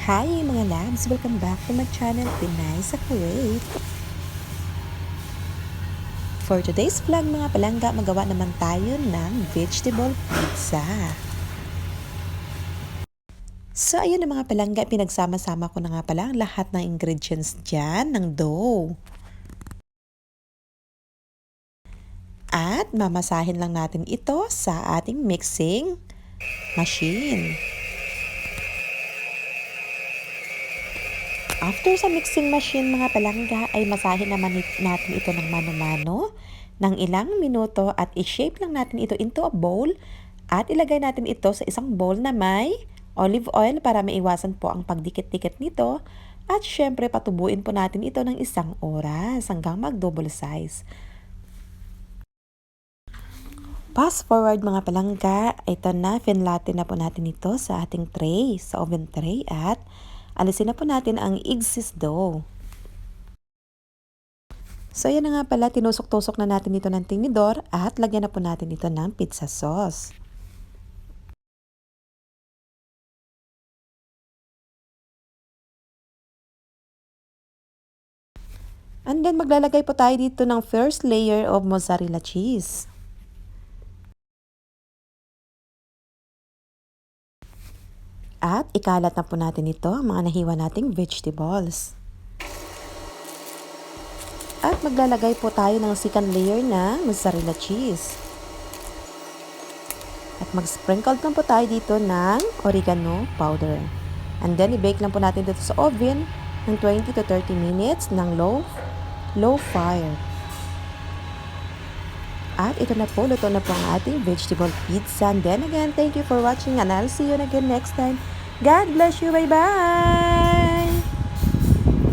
Hi mga labs! Welcome back to my channel, Pinay sa Kuwait. For today's vlog mga palangga, magawa naman tayo ng vegetable pizza. So ayun na mga palangga, pinagsama-sama ko na nga pala lahat ng ingredients dyan ng dough. At mamasahin lang natin ito sa ating mixing machine. After sa mixing machine mga palangga ay masahin naman natin ito ng mano-mano ng ilang minuto at i-shape lang natin ito into a bowl at ilagay natin ito sa isang bowl na may olive oil para maiwasan po ang pagdikit-dikit nito at syempre patubuin po natin ito ng 1 oras hanggang mag-double size. Fast forward mga palangga, ito na, finlatin na po natin ito sa ating tray, sa oven tray at alisin na po natin ang excess dough. So yan na nga pala, tinusok-tusok na natin ito ng tinidor at lagyan na po natin ito ng pizza sauce. And then maglalagay po tayo dito ng first layer of mozzarella cheese. At ikalat na po natin ito, mga nahiwa nating vegetables. At maglalagay po tayo ng second layer na mozzarella cheese. At mag-sprinkle lang po tayo dito ng oregano powder. And then i-bake lang po natin dito sa oven ng 20 to 30 minutes ng low fire. At ito na po, luto na po ang ating vegetable pizza. And then again, thank you for watching and I'll see you again next time. God bless you. Bye-bye!